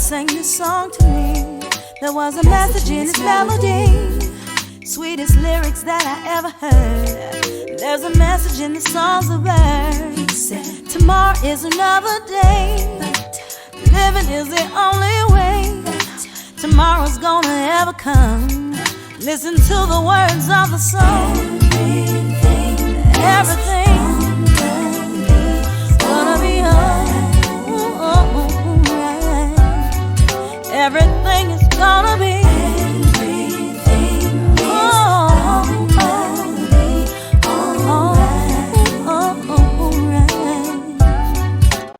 sang this song to me. There was a message in its melody, sweetest lyrics that I ever heard. There's a message in the songs of earth. He said, tomorrow is another day, living is the only way tomorrow's gonna ever come. Listen to the words of the song. Everything's gonna be alright. Everything is gonna be alright.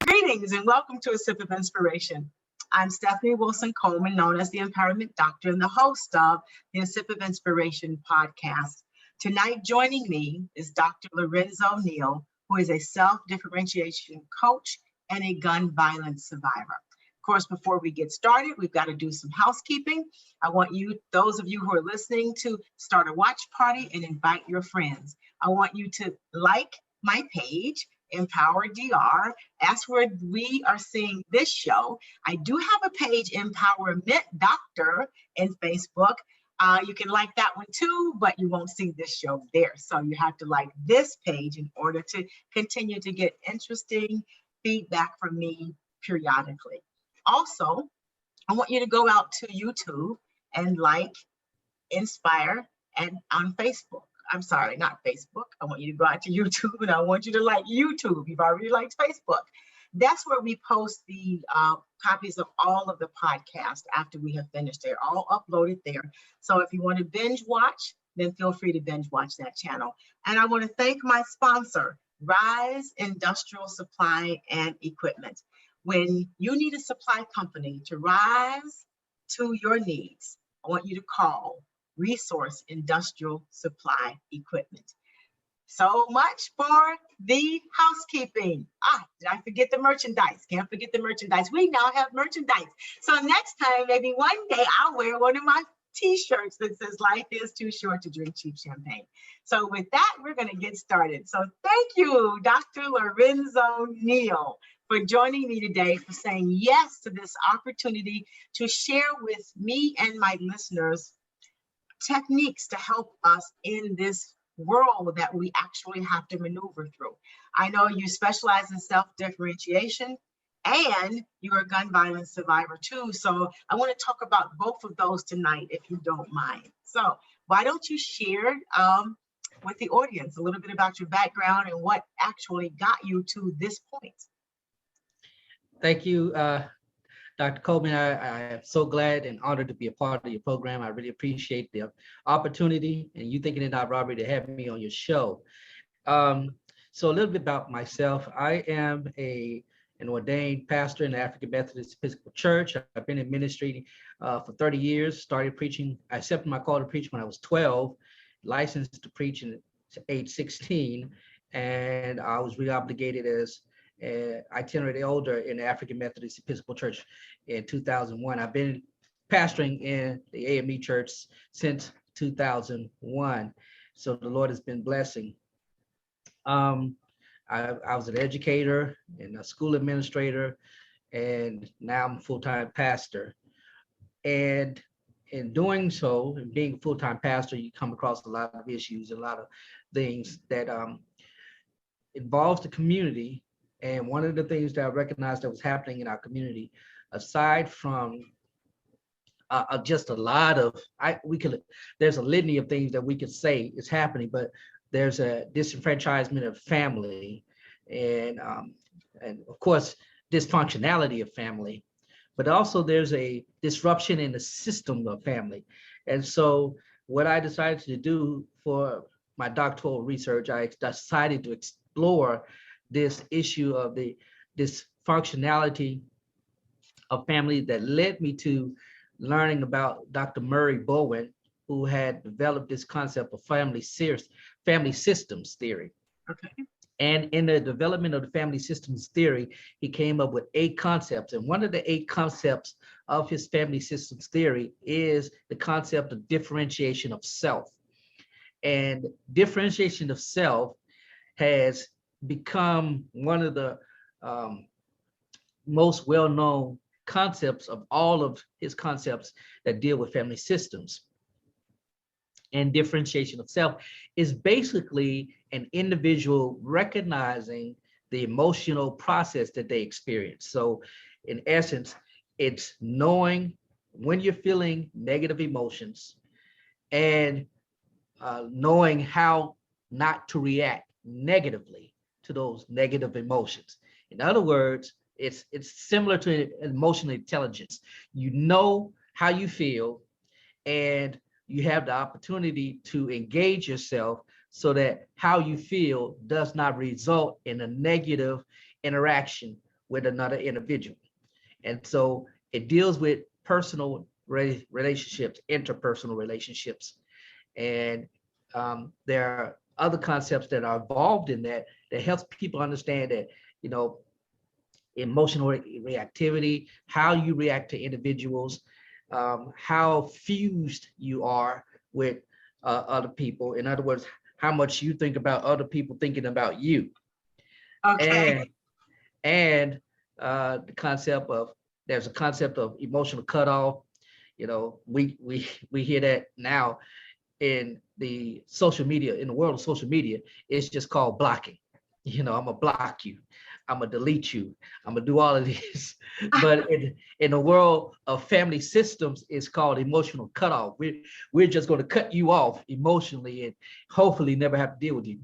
Greetings and welcome to A Sip of Inspiration. I'm Stephanie Wilson-Coleman, known as the Empowerment Doctor and the host of the A Sip of Inspiration podcast. Tonight, joining me is Dr. Lorenzo Neal, who is a self-differentiation coach and a gun violence survivor. Of course, before we get started, we've got to do some housekeeping. I want you, those of you who are listening, to start a watch party and invite your friends. I want you to like my page, Empower DR. That's where we are seeing this show. I do have a page, Empowerment Doctor, in Facebook. You can like that one too, but you won't see this show there. So you have to like this page in order to continue to get interesting feedback from me periodically. Also, I want you to go out to YouTube and like Inspire and on Facebook. I'm sorry, not Facebook. I want you to go out to YouTube and I want you to like YouTube. You've already liked Facebook. That's where we post the copies of all of the podcasts after we have finished. They're all uploaded there. So if you want to binge watch, then feel free to binge watch that channel. And I want to thank my sponsor, Rise Industrial Supply and Equipment. When you need a supply company to rise to your needs, I want you to call Resource Industrial Supply Equipment. So much for the housekeeping. Did I forget the merchandise? Can't forget the merchandise. We now have merchandise. So next time, maybe one day, I'll wear one of my t-shirts that says life is too short to drink cheap champagne. So with that, we're going to get started. So thank you, Dr. Lorenzo Neal, for joining me today, for saying yes to this opportunity to share with me and my listeners techniques to help us in this world that we actually have to maneuver through. I know you specialize in self-differentiation and you're a gun violence survivor too. So I want to talk about both of those tonight, if you don't mind. So why don't you share with the audience a little bit about your background and what actually got you to this point? Thank you, Dr. Coleman. I am so glad and honored to be a part of your program. I really appreciate the opportunity and you thinking it not robbery to have me on your show. So a little bit about myself. I am an ordained pastor in the African Methodist Episcopal Church. I've been in ministry for 30 years, started preaching. I accepted my call to preach when I was 12, licensed to preach at age 16, and I was re-obligated as itinerant elder in the African Methodist Episcopal Church in 2001. I've been pastoring in the AME Church since 2001. So the Lord has been blessing. I was an educator and a school administrator, and now I'm a full-time pastor. And in doing so, and being a full-time pastor, you come across a lot of issues, a lot of things that involves the community. And one of the things that I recognized that was happening in our community, aside from just a lot of, there's a litany of things that we could say is happening, but there's a disenfranchisement of family and of course, dysfunctionality of family, but also there's a disruption in the system of family. And so what I decided to do for my doctoral research, I decided to explore this issue of the dysfunctionality of family that led me to learning about Dr. Murray Bowen, who had developed this concept of family systems theory. Okay. And in the development of the family systems theory, he came up with 8 concepts. And one of the 8 concepts of his family systems theory is the concept of differentiation of self. And differentiation of self has become one of the most well-known concepts of all of his concepts that deal with family systems. And differentiation of self is basically an individual recognizing the emotional process that they experience. So in essence, it's knowing when you're feeling negative emotions and knowing how not to react negatively to those negative emotions. In other words, it's similar to emotional intelligence. You know how you feel, and you have the opportunity to engage yourself so that how you feel does not result in a negative interaction with another individual. And so it deals with personal relationships, interpersonal relationships. And there are other concepts that are involved in that that helps people understand that, you know, emotional reactivity, how you react to individuals, how fused you are with other people. In other words, how much you think about other people thinking about you. Okay. And the concept of, there's a concept of emotional cutoff. You know, we hear that now in the social media, in the world of social media. It's just called blocking. You know, I'm gonna block you, I'm gonna delete you, I'm gonna do all of this. But in the world of family systems, it's called emotional cutoff. We're just going to cut you off emotionally and hopefully never have to deal with you.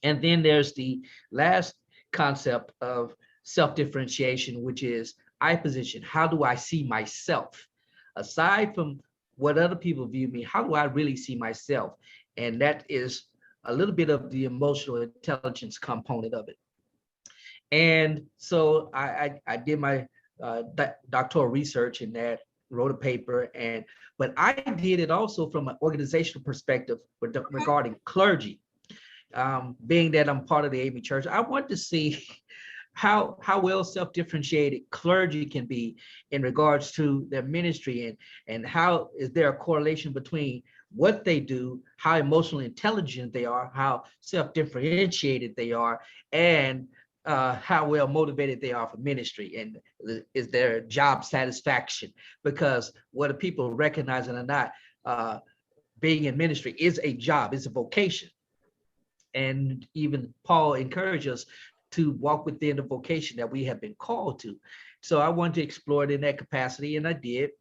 And then there's the last concept of self-differentiation, which is I position. How do I see myself? Aside from what other people view me, how do I really see myself? And that is a little bit of the emotional intelligence component of it. And so I did my doctoral research in that, wrote a paper, but I did it also from an organizational perspective regarding clergy. Being that I'm part of the AME Church, I want to see how well self-differentiated clergy can be in regards to their ministry, and how is there a correlation between what they do, how emotionally intelligent they are, how self-differentiated they are, and how well motivated they are for ministry, and is their job satisfaction. Because whether people recognize it or not, being in ministry is a job, it's a vocation. And even Paul encouraged us to walk within the vocation that we have been called to. So I wanted to explore it in that capacity, and I did.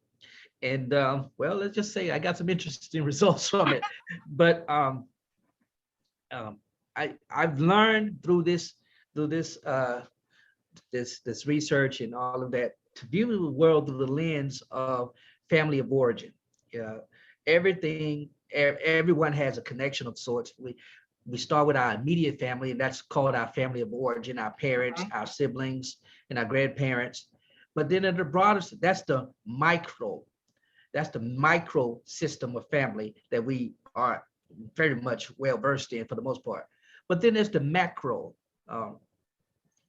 And well, let's just say I got some interesting results from it. But I've learned through this this research and all of that to view the world through the lens of family of origin. Yeah, everyone has a connection of sorts. We start with our immediate family, and that's called our family of origin, our parents, our siblings, and our grandparents. But then in the broader, that's the micro system of family that we are very much well versed in for the most part. But then there's the macro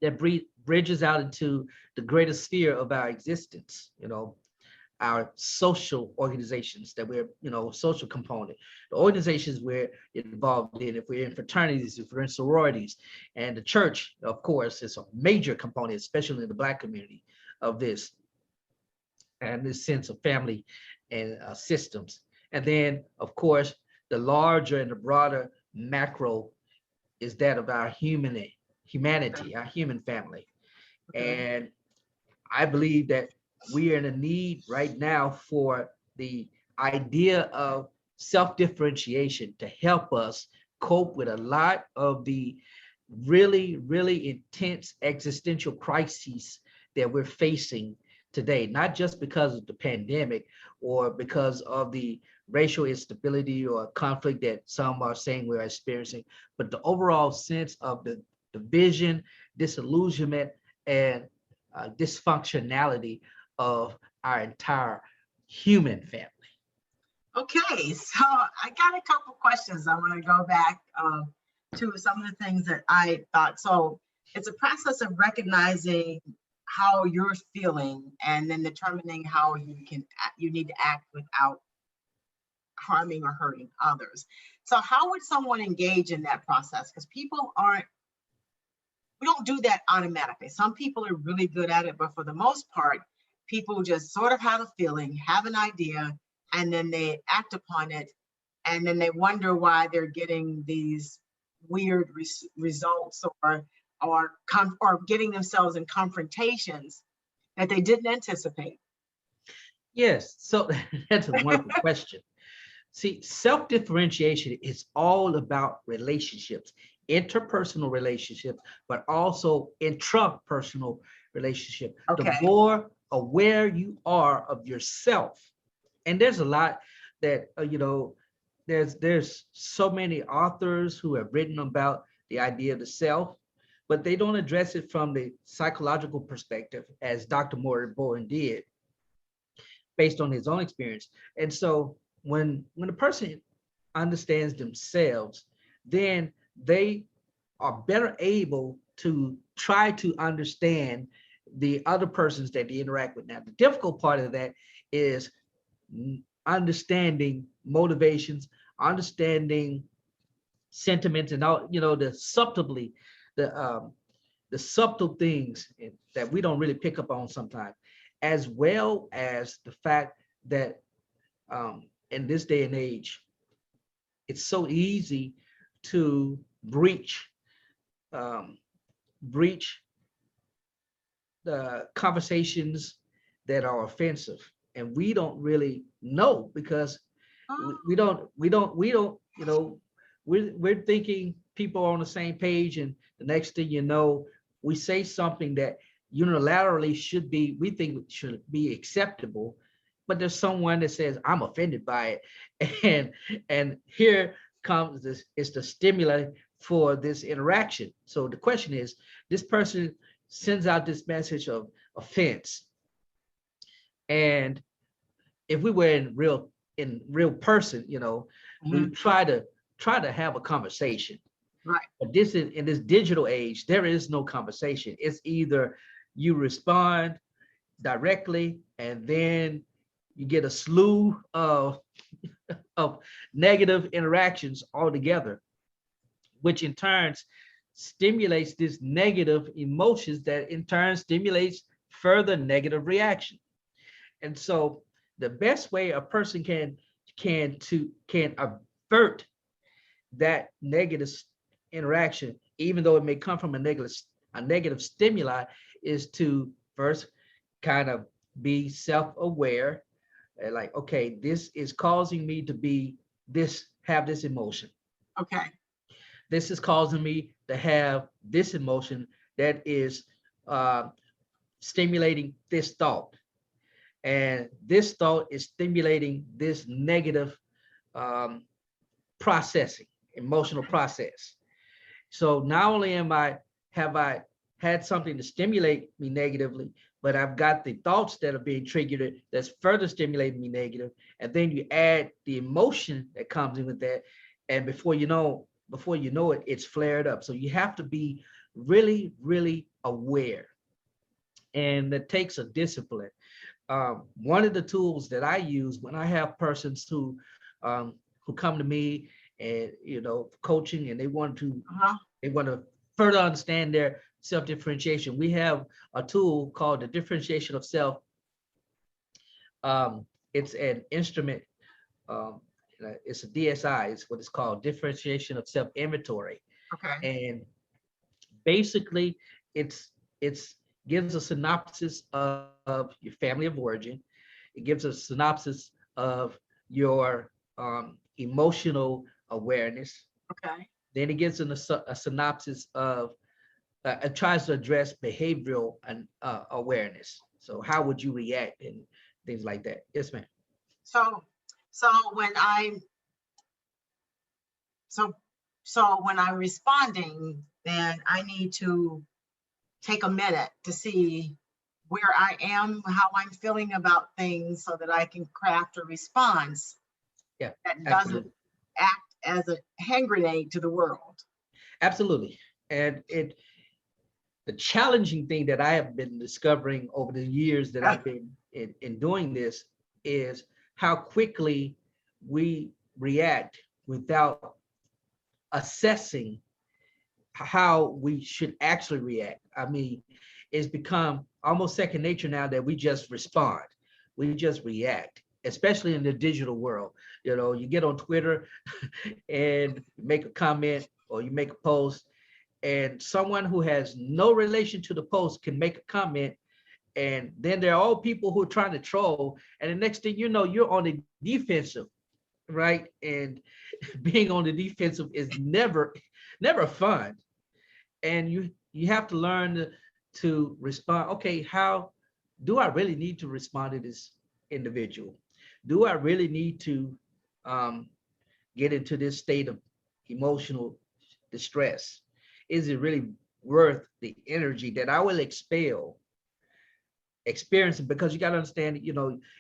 that bridges out into the greater sphere of our existence, you know, our social organizations that we're, you know, social component, the organizations we're involved in, if we're in fraternities, if we're in sororities, and the church, of course, is a major component, especially in the Black community, of this, and this sense of family and systems. And then, of course, the larger and the broader macro is that of our humanity, our human family. And I believe that we are in a need right now for the idea of self-differentiation to help us cope with a lot of the really, really intense existential crises that we're facing today, not just because of the pandemic or because of the racial instability or conflict that some are saying we're experiencing, but the overall sense of the division, disillusionment, and dysfunctionality of our entire human family. Okay, so I got a couple questions. I want to go back to some of the things that I thought. So it's a process of recognizing how you're feeling and then determining how you need to act without harming or hurting others. So how would someone engage in that process? Because we don't do that automatically. Some people are really good at it, but for the most part, people just sort of have a feeling, have an idea, and then they act upon it, and then they wonder why they're getting these weird results, or getting themselves in confrontations that they didn't anticipate. Yes, so that's a wonderful question. See, self-differentiation is all about relationships, interpersonal relationships, but also intrapersonal relationship. The Okay. more aware you are of yourself, and there's a lot that there's so many authors who have written about the idea of the self, but they don't address it from the psychological perspective, as Dr. Bowen did, based on his own experience. And so when a person understands themselves, then they are better able to try to understand the other persons that they interact with. Now, the difficult part of that is understanding motivations, understanding sentiments, and all, the subtle things that we don't really pick up on sometimes, as well as the fact that in this day and age, it's so easy to um, breach the conversations that are offensive, and we don't really know because we don't we're thinking people are on the same page, and the next thing you know, we say something that unilaterally we think should be acceptable, but there's someone that says I'm offended by it, and here comes this is the stimuli for this interaction. So the question is, this person sends out this message of offense, and if we were in real person, we try to have a conversation. Right. But this is in this digital age, there is no conversation. It's either you respond directly, and then you get a slew of negative interactions altogether, which in turn stimulates this negative emotions that in turn stimulates further negative reaction. And so the best way a person can avert that negative interaction, even though it may come from a negative stimuli, is to first kind of be self-aware, and like, okay, this is causing me to have this emotion. Okay. This is causing me to have this emotion that is uh, stimulating this thought. And this thought is stimulating this negative um, processing, emotional process. So not only have I had something to stimulate me negatively, but I've got the thoughts that are being triggered that's further stimulating me negative. And then you add the emotion that comes in with that. And before you know it, it's flared up. So you have to be really, really aware. And that takes a discipline. One of the tools that I use when I have persons who come to me and coaching, and they want to further understand their self-differentiation. We have a tool called the differentiation of self. It's an instrument. Um, it's a DSI. It's what it's called, differentiation of self inventory. Okay. And basically, it's gives a synopsis of your family of origin. It gives a synopsis of your emotional awareness. Okay. Then it gives a synopsis of it tries to address behavioral and awareness. So how would you react and things like that? Yes, ma'am. So, so when I'm so so when I'm responding, then I need to take a minute to see where I am, how I'm feeling about things, so that I can craft a response Yeah, that doesn't absolutely. act as a hand grenade to the world. Absolutely. And the challenging thing that I have been discovering over the years that I've been in doing this is how quickly we react without assessing how we should actually react. I mean, it's become almost second nature now that we just respond. We just react, especially in the digital world. You get on Twitter and make a comment or you make a post, and someone who has no relation to the post can make a comment, and then there are all people who are trying to troll, and the next thing you know, you're on the defensive, right? And being on the defensive is never fun. And you have to learn to respond. Okay, how do I really need to respond to this individual? Do I really need to um, get into this state of emotional distress? Is it really worth the energy that I will experience? Because you got to understand,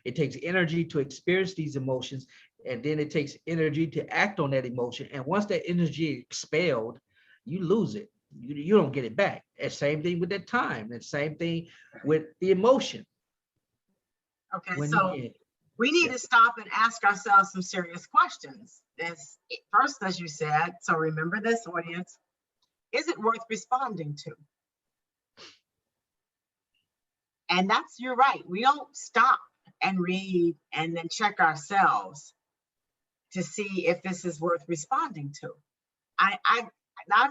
it takes energy to experience these emotions, and then it takes energy to act on that emotion. And once that energy is expelled, you lose it. You don't get it back. And same thing with that time, and same thing with the emotion. Okay, so we need to stop and ask ourselves some serious questions. First, as you said, so remember this, audience, is it worth responding to? And you're right. We don't stop and read and then check ourselves to see if this is worth responding to. I've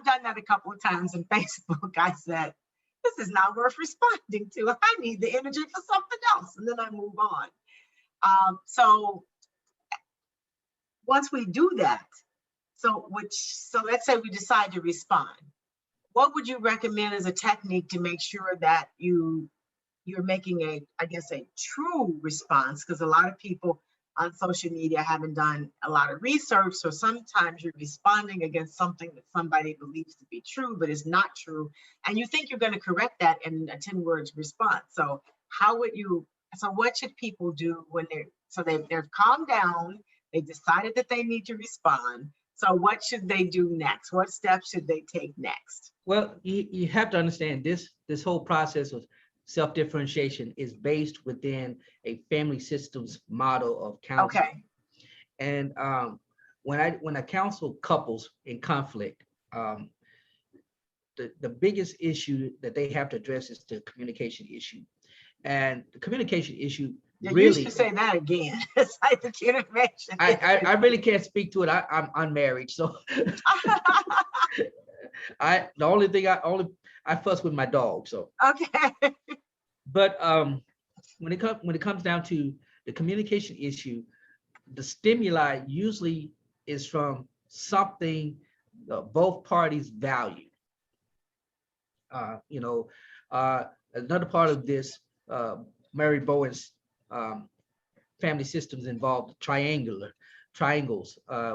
done that a couple of times on Facebook. I said, this is not worth responding to. I need the energy for something else. And then I move on. So once we do that, so let's say we decide to respond. What would you recommend as a technique to make sure that you're making a true response? Because a lot of people on social media haven't done a lot of research, so sometimes you're responding against something that somebody believes to be true, but is not true, and you think you're going to correct that in a 10 words response. So what should people do when they've calmed down, they decided that they need to respond? So what should they do next? What steps should they take next? Well, you have to understand this whole process of self-differentiation is based within a family systems model of counseling. Okay. And when I counsel couples in conflict, the biggest issue that they have to address is the communication issue. And the communication issue really. You should say that again. It's like the communication. I really can't speak to it. I'm unmarried, so the only thing I fuss with my dog. So okay. But when it comes down to the communication issue, the stimuli usually is from something both parties value. Another part of this, Mary Bowen's family systems involved triangles,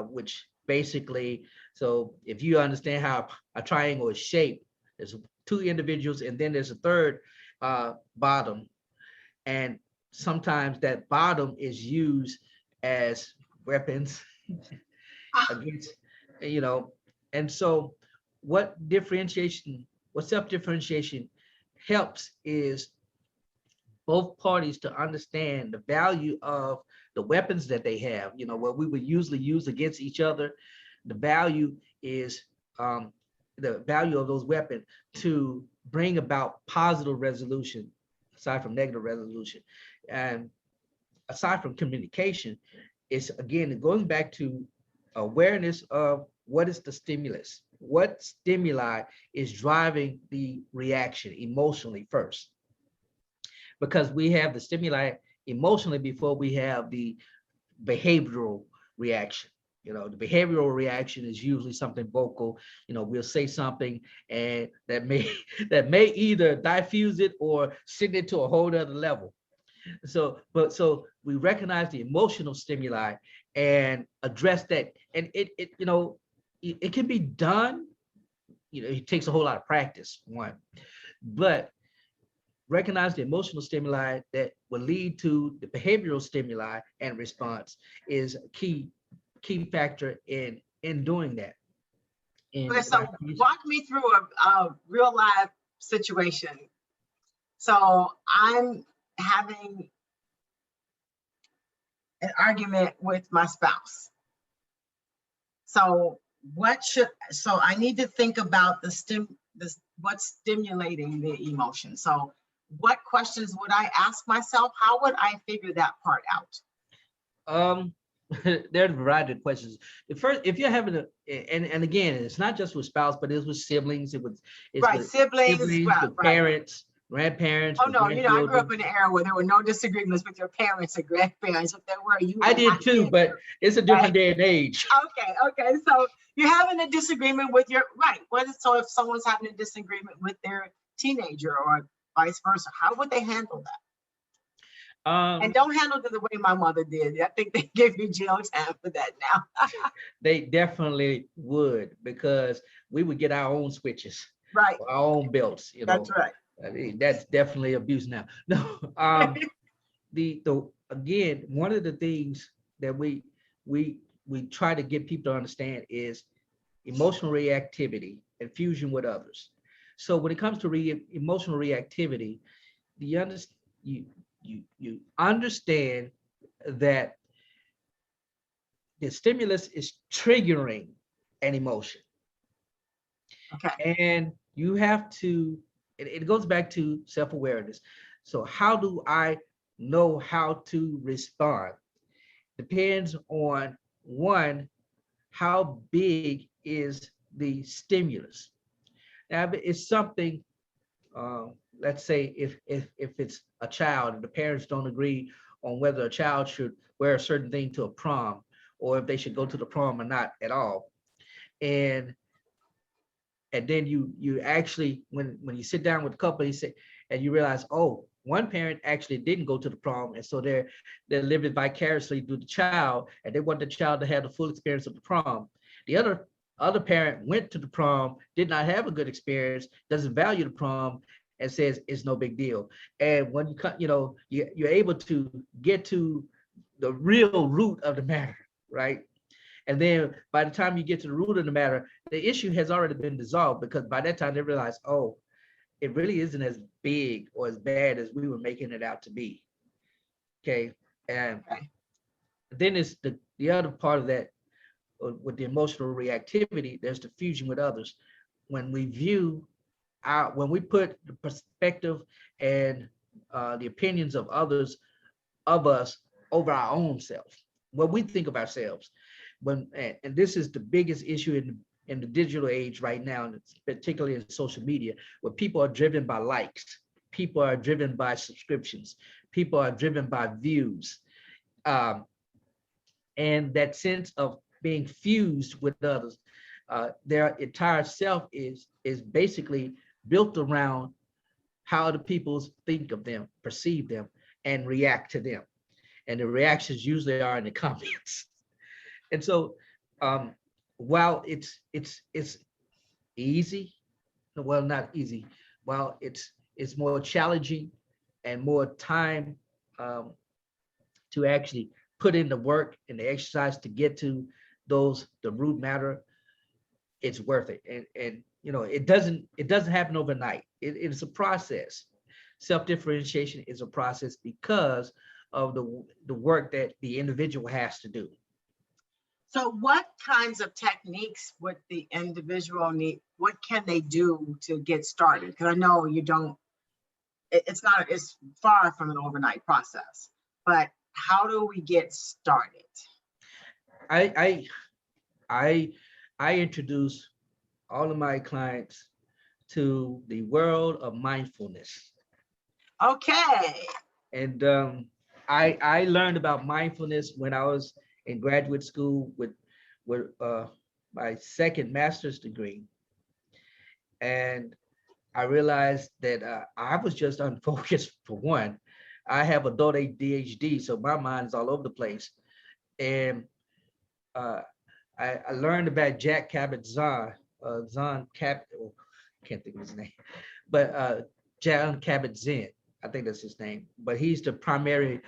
which basically, so if you understand how a triangle is shaped, there's two individuals and then there's a third bottom, and sometimes that bottom is used as weapons against, and so what self-differentiation helps is both parties to understand the value of the weapons that they have, what we would usually use against each other. The value is the value of those weapons to bring about positive resolution aside from negative resolution. And aside from communication, it's again going back to awareness of what is the stimulus, what stimuli is driving the reaction emotionally first, because we have the stimuli emotionally before we have the behavioral reaction. The behavioral reaction is usually something vocal. We'll say something and that may either diffuse it or send it to a whole other level. So we recognize the emotional stimuli and address that. And it can be done. It takes a whole lot of practice, one, but recognize the emotional stimuli that will lead to the behavioral stimuli and response is a key factor in doing that. Okay, so walk me through a real life situation. So I'm having an argument with my spouse. So I need to think about the what's stimulating the emotion. So what questions would I ask myself? How would I figure that part out? Um, there's a variety of questions. The first, if you're having and again, it's not just with spouse, but it's with siblings. It's Right, with siblings, siblings, right, with right. parents, grandparents, Oh with no, I grew up grandchildren. in an era where there were no disagreements with your parents or grandparents. If there were, you I were did not too, there. but it's a Right? different day and age. Okay. So you're having a disagreement with your right. So if someone's having a disagreement with their teenager or vice versa, how would they handle that? And don't handle it the way my mother did. I think they give you jail time for that now. They definitely would, because we would get our own switches, Right. our own belts. That's right. I mean, that's definitely abuse now. No, the again, one of the things that we try to get people to understand is emotional reactivity and fusion with others. So when it comes to emotional reactivity, you you understand that the stimulus is triggering an emotion, Okay. and you have to. It goes back to self-awareness. So how do I know how to respond? Depends on, one, how big is the stimulus. Now, if it's something, let's say if it's a child and the parents don't agree on whether a child should wear a certain thing to a prom, or if they should go to the prom or not at all, and then you actually, when you sit down with the couple, you say, and you realize, oh, one parent actually didn't go to the prom, and so they're living vicariously through the child, and they want the child to have the full experience of the prom. The other parent went to the prom, did not have a good experience, doesn't value the prom, and says it's no big deal. And when you're able to get to the real root of the matter, right? And then by the time you get to the root of the matter, the issue has already been dissolved, because by that time they realize, oh, it really isn't as big or as bad as we were making it out to be. Okay. And then it's the other part of that, with the emotional reactivity, there's the fusion with others. When we when we put the perspective and the opinions of others, of us, over our own self, what we think of ourselves. And this is the biggest issue in the digital age right now, and particularly in social media, where people are driven by likes, people are driven by subscriptions, people are driven by views, and that sense of being fused with others. Their entire self is basically built around how the people think of them, perceive them, and react to them. And the reactions usually are in the comments. And so, while it's easy, well, not easy, while it's more challenging and more time, to actually put in the work and the exercise to get to the root matter, it's worth it. And it doesn't happen overnight. It's a process. Self-differentiation is a process because of the work that the individual has to do. So what kinds of techniques would the individual need? What can they do to get started? Because I know it's far from an overnight process, but how do we get started? I introduce all of my clients to the world of mindfulness. Okay. And I learned about mindfulness when I was in graduate school with my second master's degree, and I realized that I was just unfocused. For one, I have adult ADHD, so my mind is all over the place. And I learned about Jack Kabat-Zinn, can't think of his name, but John Kabat-Zinn, I think that's his name. But he's the primary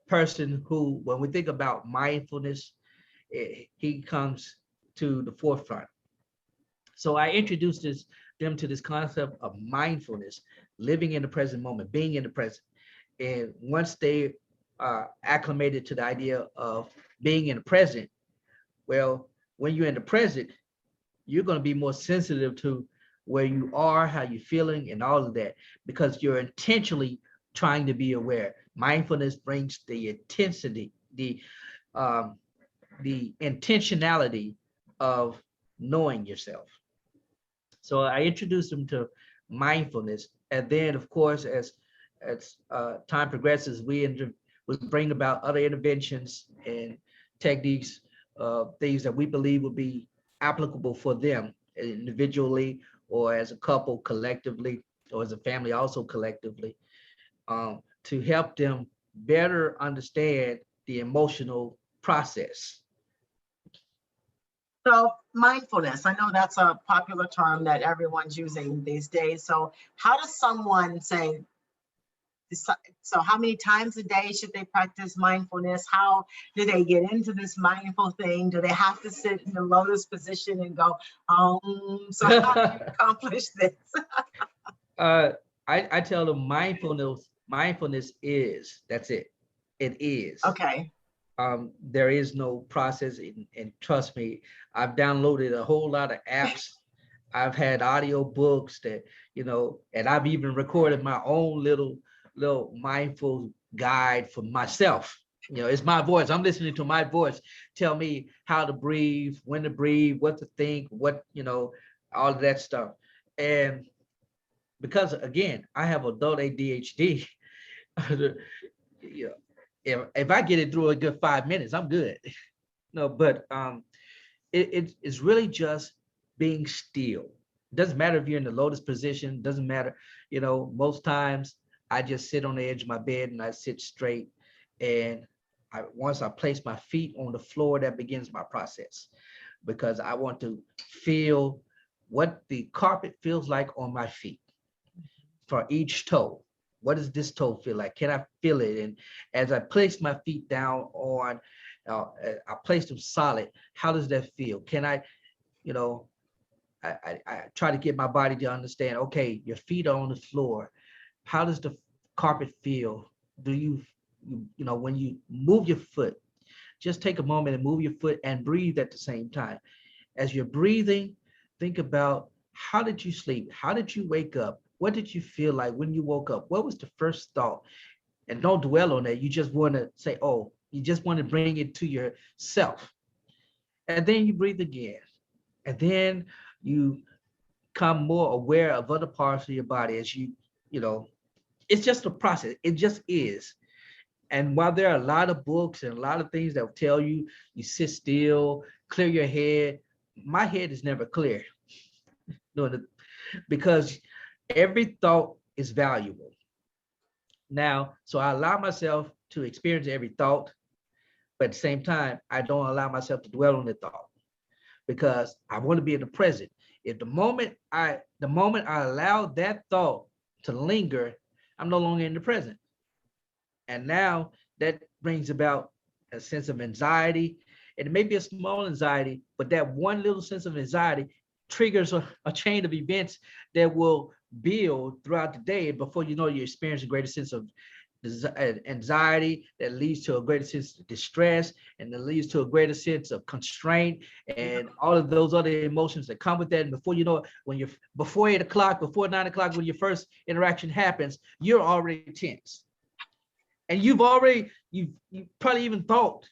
person who, when we think about mindfulness, he comes to the forefront. So I introduced them to this concept of mindfulness, living in the present moment, being in the present. And once they are acclimated to the idea of being in the present, well, when you're in the present, you're going to be more sensitive to where you are, how you're feeling, and all of that, because you're intentionally trying to be aware. Mindfulness brings the intensity, um, the intentionality of knowing yourself. So I introduced them to mindfulness, and then, of course, as time progresses, we bring about other interventions and techniques, things that we believe will be applicable for them individually, or as a couple collectively, or as a family also collectively, to help them better understand the emotional process. So mindfulness, I know that's a popular term that everyone's using these days. So how does someone say, so how many times a day should they practice mindfulness? How do they get into this mindful thing? Do they have to sit in the lotus position and go, so how do you accomplish this? uh, I tell them mindfulness is, that's it. It is. Okay. There is no process, and trust me, I've downloaded a whole lot of apps. I've had audio books that, and I've even recorded my own little mindful guide for myself. It's my voice. I'm listening to my voice tell me how to breathe, when to breathe, what to think, all of that stuff. And because, again, I have adult ADHD, you know, if I get it through a good 5 minutes, I'm good. No, but it's really just being still. Doesn't matter if you're in the lotus position, doesn't matter. Most times I just sit on the edge of my bed and I sit straight. And once I place my feet on the floor, that begins my process, because I want to feel what the carpet feels like on my feet for each toe. What does this toe feel like? Can I feel it? And as I place my feet down on, I place them solid. How does that feel? Can I, you know, I try to get my body to understand, okay, your feet are on the floor. How does the carpet feel? Do when you move your foot, just take a moment and move your foot and breathe at the same time. As you're breathing, think about, how did you sleep? How did you wake up? What did you feel like when you woke up? What was the first thought? And don't dwell on that. You just want to say, oh, you just want to bring it to yourself. And then you breathe again. And then you become more aware of other parts of your body as it's just a process. It just is. And while there are a lot of books and a lot of things that will tell you, you sit still, clear your head, my head is never clear. Because every thought is valuable. Now, so I allow myself to experience every thought, but at the same time, I don't allow myself to dwell on the thought, because I want to be in the present. If the moment I allow that thought to linger, I'm no longer in the present. And now that brings about a sense of anxiety. And it may be a small anxiety, but that one little sense of anxiety triggers a chain of events that will build throughout the day. And before you know, you experience a greater sense of anxiety that leads to a greater sense of distress, and that leads to a greater sense of constraint, and all of those other emotions that come with that. And before you know it, when you're before 8 o'clock, before 9 o'clock, when your first interaction happens, you're already tense. And you've probably even thought,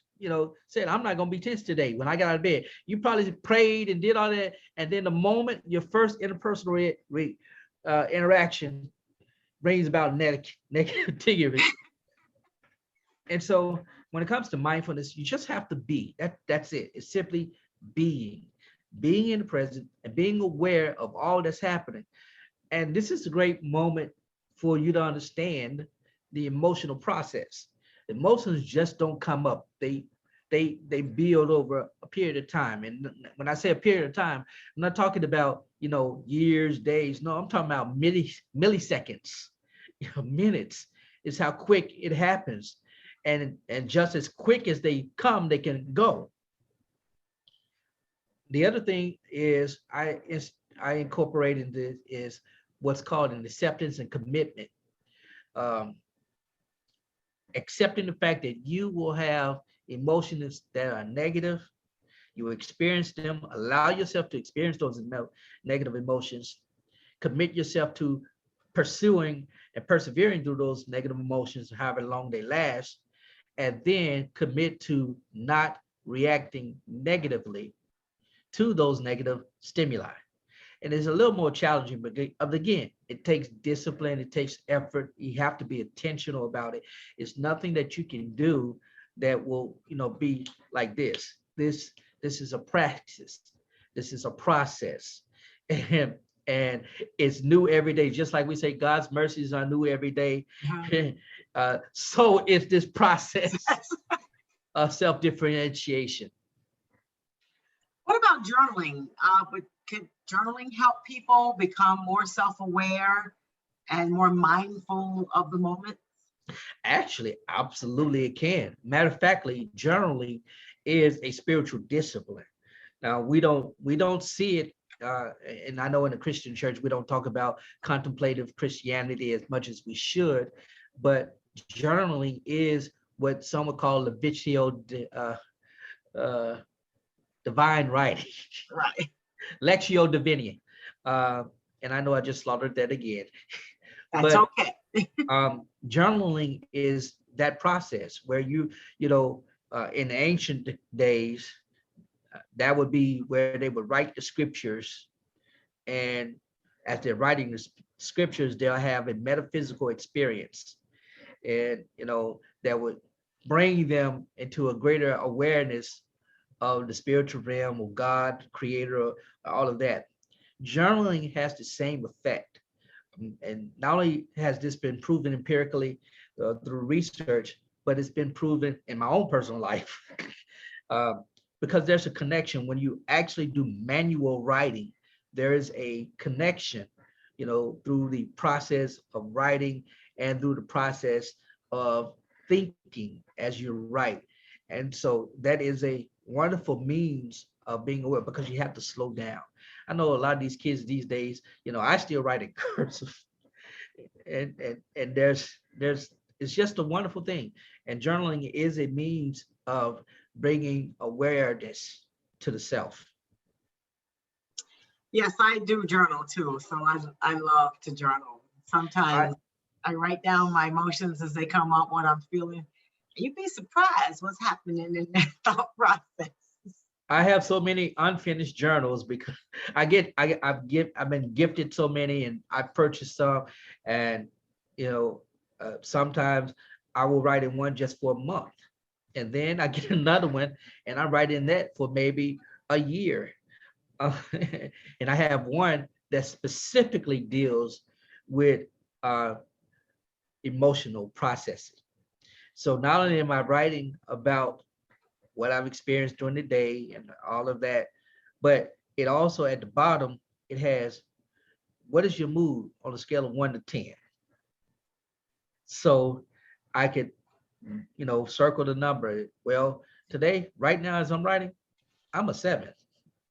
said, I'm not going to be tense today. When I got out of bed, you probably prayed and did all that. And then the moment your first interpersonal interaction brings about negativity. And so when it comes to mindfulness, you just have to be. That's it. It's simply being in the present and being aware of all that's happening. And this is a great moment for you to understand the emotional process. Emotions just don't come up. They build over a period of time. And when I say a period of time, I'm not talking about, years, days. No, I'm talking about milliseconds, minutes is how quick it happens. And just as quick as they come, they can go. The other thing is I incorporate in this is what's called an acceptance and commitment. Accepting the fact that you will have emotions that are negative, you will experience them, allow yourself to experience those negative emotions, commit yourself to pursuing and persevering through those negative emotions, however long they last, and then commit to not reacting negatively to those negative stimuli. And it's a little more challenging, but again, it takes discipline, it takes effort. You have to be intentional about it. It's nothing that you can do that will, be like this. This is a practice. This is a process. And and it's new every day. Just like we say, God's mercies are new every day. So is this process of self-differentiation. What about journaling? But could journaling help people become more self-aware and more mindful of the moment? Actually, absolutely it can. Matter of factly, journaling is a spiritual discipline. Now we don't see it, and I know in the Christian church we don't talk about contemplative Christianity as much as we should, but journaling is what some would call the divine writing, Right. Lectio Divina. And I know I just slaughtered that again. That's but okay. Journaling is that process where in the ancient days, that would be where they would write the scriptures, and as they're writing the scriptures, they'll have a metaphysical experience, and that would bring them into a greater awareness of the spiritual realm of God, creator, all of that. Journaling has the same effect. And not only has this been proven empirically through research, but it's been proven in my own personal life. Because there's a connection when you actually do manual writing. There is a connection, through the process of writing and through the process of thinking as you write. And so that is a wonderful means of being aware, because you have to slow down. I know a lot of these kids these days, I still write in cursive, and there's it's just a wonderful thing. And journaling is a means of bringing awareness to the self. Yes, I do journal too. So I love to journal. Sometimes I write down my emotions as they come up, what I'm feeling. You'd be surprised what's happening in that thought process. I have so many unfinished journals because I've been gifted so many, and I purchased some, and sometimes I will write in one just for a month, and then I get another one and I write in that for maybe a year. And I have one that specifically deals with emotional processing. So not only am I writing about what I've experienced during the day and all of that, but it also at the bottom, it has, what is your mood on a scale of 1 to 10? So I could, circle the number. Well, today, right now, as I'm writing, I'm a 7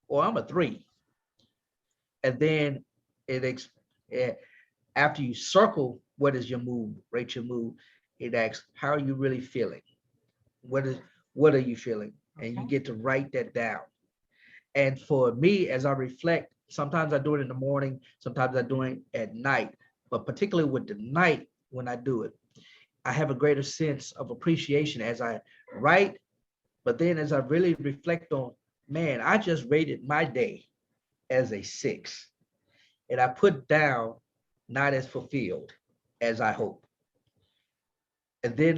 or I'm a 3. And then after you circle, what is your mood, rate your mood, it asks, how are you really feeling? What are you feeling? And you get to write that down. And for me, as I reflect, sometimes I do it in the morning, sometimes I do it at night, but particularly with the night when I do it, I have a greater sense of appreciation as I write. But then as I really reflect on, man, I just rated my day as a 6. And I put down not as fulfilled as I hope. And then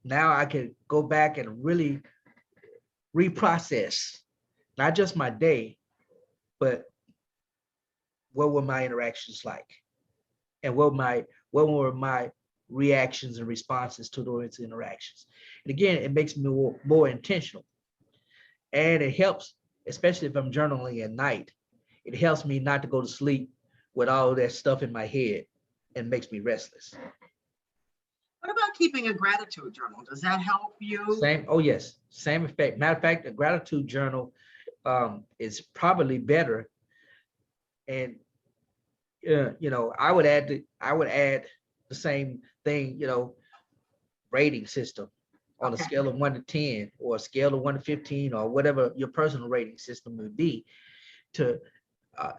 now I can go back and really reprocess not just my day, but what were my interactions like, and what were my reactions and responses to those interactions. And again, it makes me more intentional, and it helps, especially if I'm journaling at night. It helps me not to go to sleep with all that stuff in my head and makes me restless. What about keeping a gratitude journal? Does that help you? Same. Oh yes, same effect. Matter of fact, a gratitude journal is probably better. And I would add the same thing. Rating system on a scale of 1 to 10, or a scale of 1 to 15, or whatever your personal rating system would be, to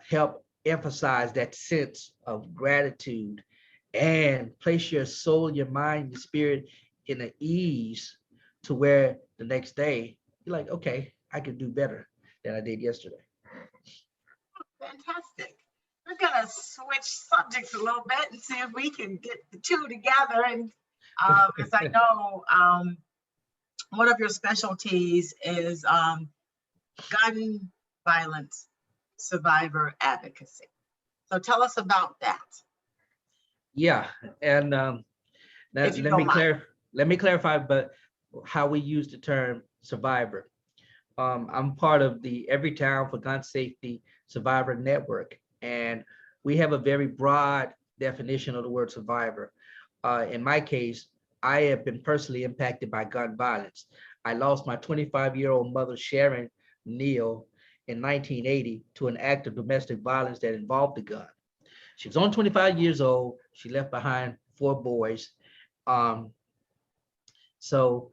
help emphasize that sense of gratitude and place your soul, your mind, your spirit in an ease to where the next day you're like, okay, I can do better than I did yesterday. Fantastic. We're gonna switch subjects a little bit and see if we can get the two together. And as I know, one of your specialties is gun violence survivor advocacy. So tell us about that, Yeah, and if you let me don't mind. clarify, but how we use the term survivor. I'm part of the Everytown for Gun Safety Survivor Network, and we have a very broad definition of the word survivor. In my case, I have been personally impacted by gun violence. I lost my 25-year-old mother, Sharon Neal, in 1980 to an act of domestic violence that involved a gun. She was only 25 years old. She left behind 4 boys. Um, so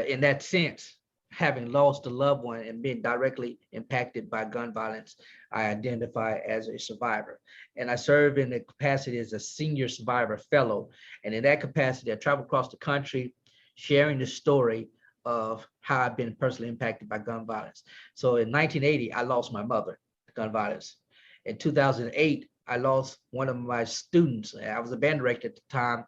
in that sense, having lost a loved one and being directly impacted by gun violence, I identify as a survivor. And I serve in the capacity as a senior survivor fellow. And in that capacity, I travel across the country sharing the story of how I've been personally impacted by gun violence. So in 1980, I lost my mother to gun violence. In 2008, I lost one of my students. I was a band director at the time,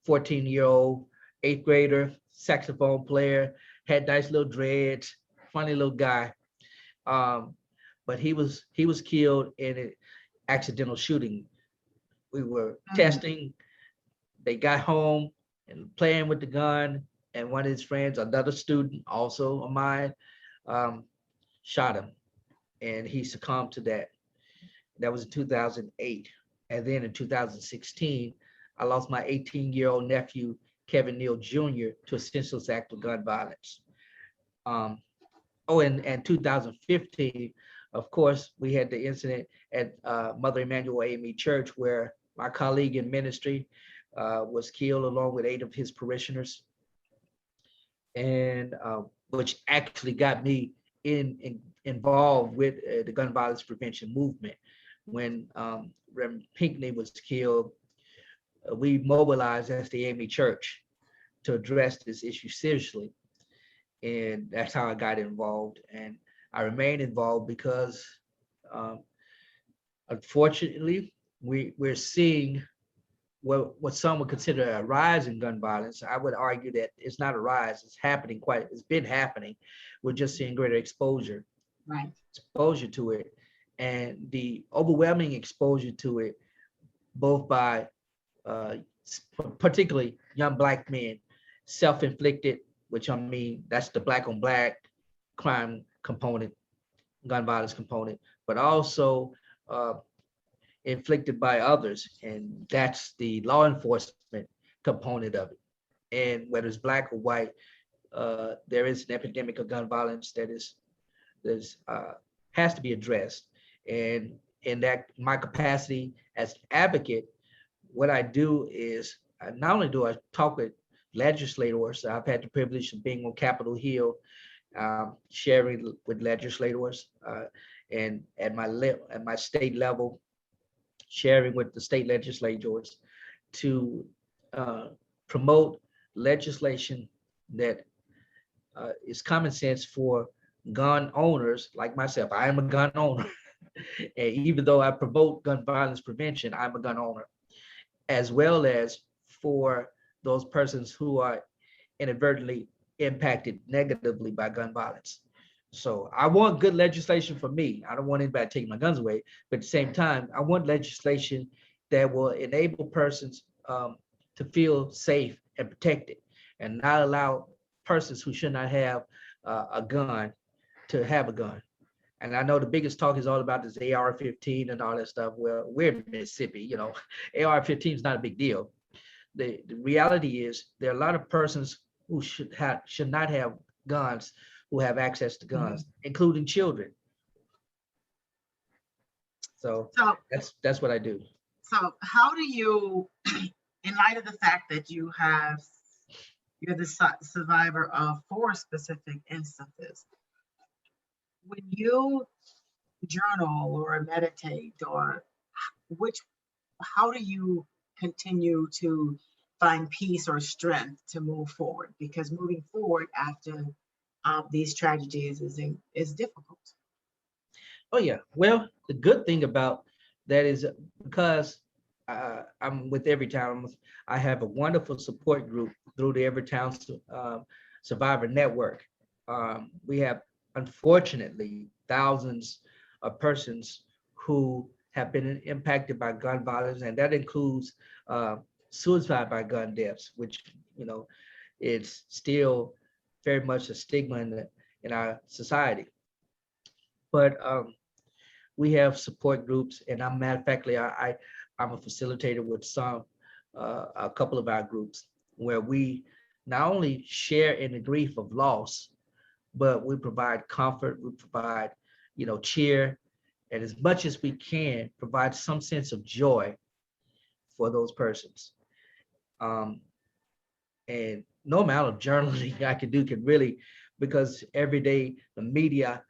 14-year-old, 8th grader, saxophone player, had nice little dreads, funny little guy. Um, but he was killed in an accidental shooting. We were testing. They got home and playing with the gun, and one of his friends, another student, also of mine, um, shot him, and he succumbed to that. That was in 2008. And then in 2016, I lost my 18-year-old nephew, Kevin Neal Jr., to a senseless act of gun violence. Um, and 2015, of course, we had the incident at Mother Emanuel AME Church where my colleague in ministry was killed along with 8 of his parishioners, and which actually got me involved with the gun violence prevention movement. When Reverend Pinckney was killed, we mobilized as the AME Church to address this issue seriously. And that's how I got involved. And I remain involved because um, unfortunately, we're seeing what some would consider a rise in gun violence. I would argue that it's not a rise, it's been happening. We're just seeing greater exposure Right. to it. And the overwhelming exposure to it, both by particularly young Black men, self-inflicted, which I mean, that's the Black on Black crime component, gun violence component, but also inflicted by others. And that's the law enforcement component of it. And whether it's Black or white, there is an epidemic of gun violence that has to be addressed. And in that, my capacity as an advocate, what I do is not only do I talk with legislators, I've had the privilege of being on Capitol Hill, sharing with legislators, and at my state level, sharing with the state legislators to promote legislation that is common sense for gun owners like myself. I am a gun owner. And even though I promote gun violence prevention, I'm a gun owner, as well as for those persons who are inadvertently impacted negatively by gun violence. So I want good legislation for me. I don't want anybody taking my guns away, but at the same time, I want legislation that will enable persons to feel safe and protected, and not allow persons who should not have a gun to have a gun. And I know the biggest talk is all about this AR-15 and all that stuff. Well, we're in Mississippi, AR-15 is not a big deal. The reality is there are a lot of persons who should not have guns, who have access to guns, including children. So that's what I do. So how do you, in light of the fact that you're the survivor of 4 specific instances, when you journal or meditate, or which, how do you continue to find peace or strength to move forward? Because moving forward after these tragedies is difficult. Oh yeah. Well, the good thing about that is because I'm with Everytown, I have a wonderful support group through the Survivor Network. We have, unfortunately, thousands of persons who have been impacted by gun violence, and that includes uh, suicide by gun deaths, which it's still very much a stigma in our society. But we have support groups, and I'm matter of factly, I'm a facilitator with a couple of our groups where we not only share in the grief of loss, but we provide comfort, we provide, cheer, and as much as we can, provide some sense of joy for those persons. Um, and no amount of journaling I can do can really, because every day the media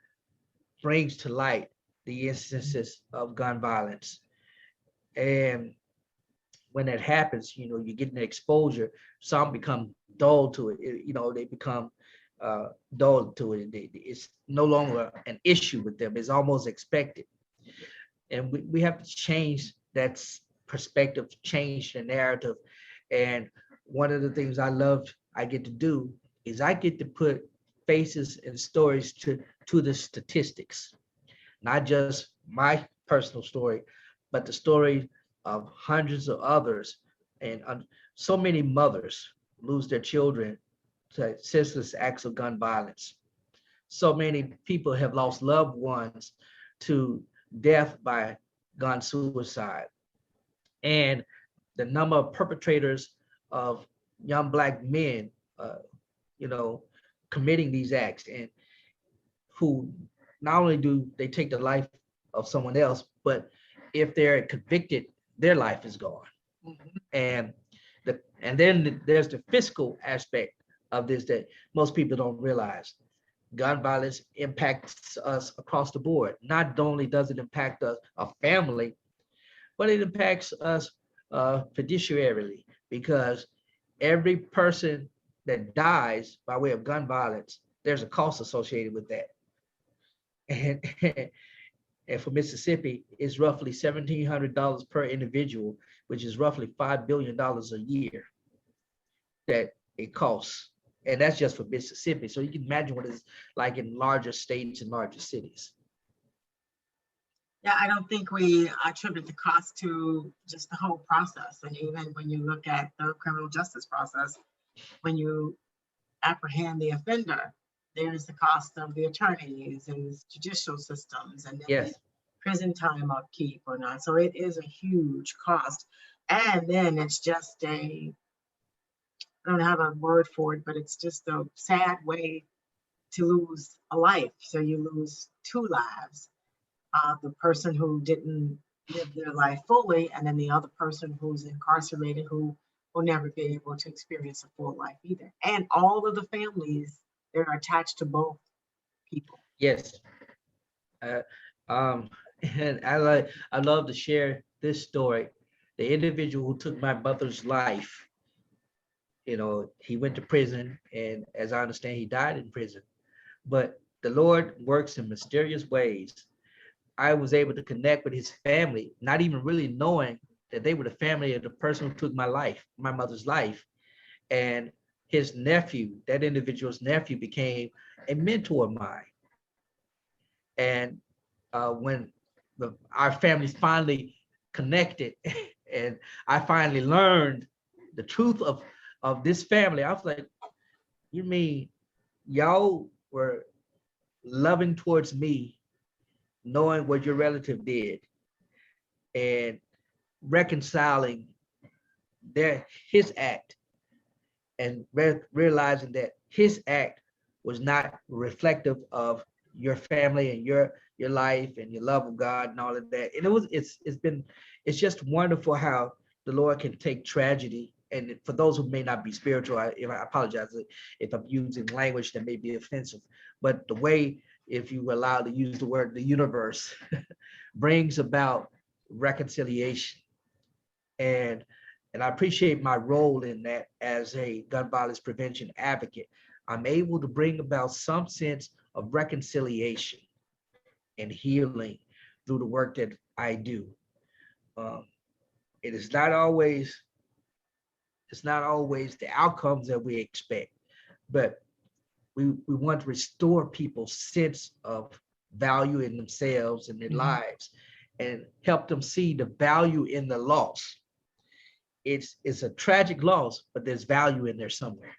brings to light the instances of gun violence. And when that happens, you're getting the exposure. Some become dull to it. They become dull to it. It's no longer an issue with them. It's almost expected. And we have to change that perspective, change the narrative. And one of the things I get to do is I get to put faces and stories to the statistics, not just my personal story, but the story of hundreds of others. And so many mothers lose their children to senseless acts of gun violence. So many people have lost loved ones to death by gun suicide. And the number of perpetrators of young Black men, uh, you know, committing these acts, and who not only do they take the life of someone else, but if they're convicted, their life is gone. Mhm. And then there's the fiscal aspect of this that most people don't realize. Gun violence impacts us across the board. Not only does it impact us, a family, but it impacts us fiduciarily, because every person that dies by way of gun violence, there's a cost associated with that. And, and for Mississippi, it's roughly $1,700 per individual, which is roughly $5 billion a year that it costs. And that's just for Mississippi. So you can imagine what it's like in larger states and larger cities. Yeah, I don't think we attribute the cost to just the whole process. And even when you look at the criminal justice process, when you apprehend the offender, there's the cost of the attorneys and judicial systems, and then the Yes. prison time upkeep or not. So it is a huge cost. And then it's just I don't have a word for it, but it's just a sad way to lose a life. So you lose two lives, the person who didn't live their life fully, and then the other person who's incarcerated who will never be able to experience a full life either. And all of the families that are attached to both people. Yes. Uh, um, and I love to share this story. The individual who took my mother's life, he went to prison, and as I understand, he died in prison. But the Lord works in mysterious ways. I was able to connect with his family, not even really knowing that they were the family of the person who took my mother's life. And his nephew, that individual's nephew, became a mentor of mine. And when our families finally connected and I finally learned the truth of this family, I was like, you mean y'all were loving towards me, knowing what your relative did, and reconciling his act, and realizing that his act was not reflective of your family and your life and your love of God and all of that. And it's just wonderful how the Lord can take tragedy. And for those who may not be spiritual, I apologize if I'm using language that may be offensive, but the way if you were allowed to use the word, the universe, brings about reconciliation. And and I appreciate my role in that as a gun violence prevention advocate. I'm able to bring about some sense of reconciliation and healing through the work that I do. Um, it is not always it's not always the outcomes that we expect, but we want to restore people's sense of value in themselves and their lives and help them see the value in the loss. It's a tragic loss, but there's value in there somewhere.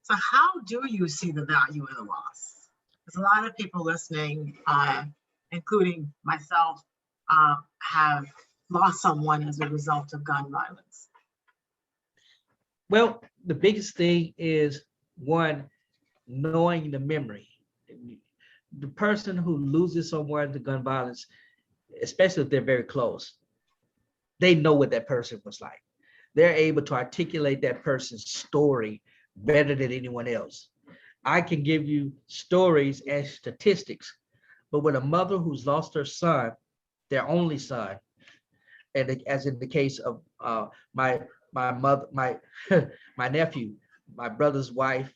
So how do you see the value in the loss? There's a lot of people listening, including myself, have lost someone as a result of gun violence. Well, the biggest thing is one, knowing the memory. The person who loses someone to gun violence, especially if they're very close, they know what that person was like. They're able to articulate that person's story better than anyone else. I can give you stories and statistics, but with a mother who's lost her son, their only son, and as in the case of my mother, my nephew, my brother's wife,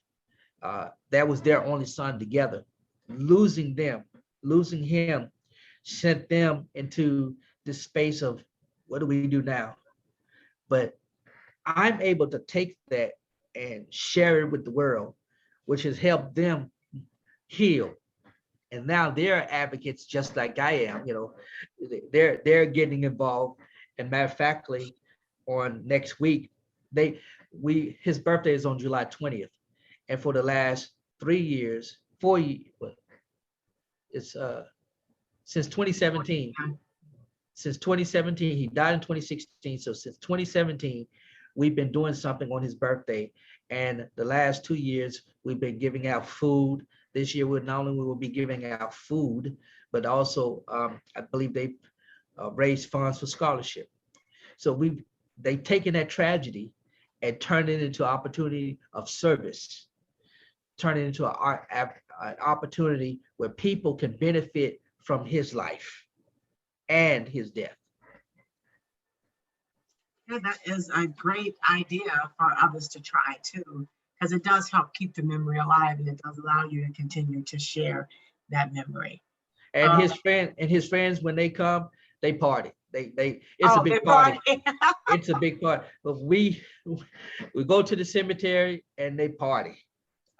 that was their only son together. Losing him, sent them into this space of what do we do now? But I'm able to take that and share it with the world, which has helped them heal. And now they're advocates just like I am. They're getting involved. And matter of factly, on next week, his birthday is on July 20th. And for the last 3 years, 4 years, it's since 2017. Since 2017, he died in 2016. So since 2017, we've been doing something on his birthday. And the last 2 years, we've been giving out food. This year, we will be giving out food, but also I believe they raised funds for scholarship. So they've taken that tragedy and turned it into an opportunity of service, turn it into an opportunity where people can benefit from his life and his death. Yeah, that is a great idea for others to try too, because it does help keep the memory alive, and it does allow you to continue to share that memory. And his friends, when they come, they party. It's a big party. It's a big party. But we go to the cemetery and they party.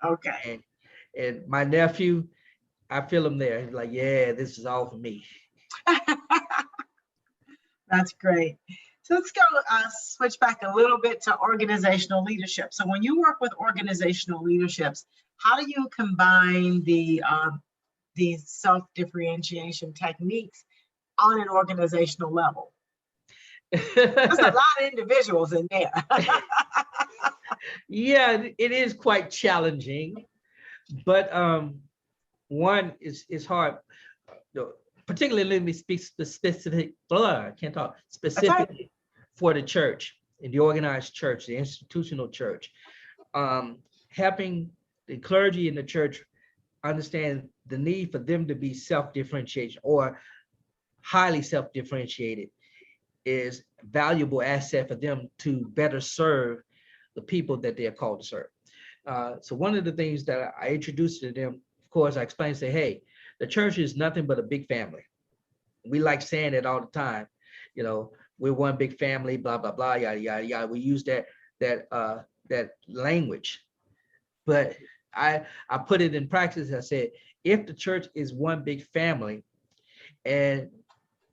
Okay. And my nephew, I feel him there. He's like, yeah, this is all for me. That's great. So let's go switch back a little bit to organizational leadership. So when you work with organizational leaderships, how do you combine the self-differentiation techniques on an organizational level? There's a lot of individuals in there. Yeah, it is quite challenging, but one is hard. Particularly, let me speak specifically for the church, in the organized church, the institutional church, helping the clergy in the church understand the need for them to be self-differentiation or highly self-differentiated is a valuable asset for them to better serve the people that they are called to serve. So one of the things that I introduced to them, of course, I explained, say, hey, the church is nothing but a big family. We like saying it all the time. We're one big family, blah, blah, blah, yada, yada, yada. We use that language. But I put it in practice. I said, if the church is one big family, and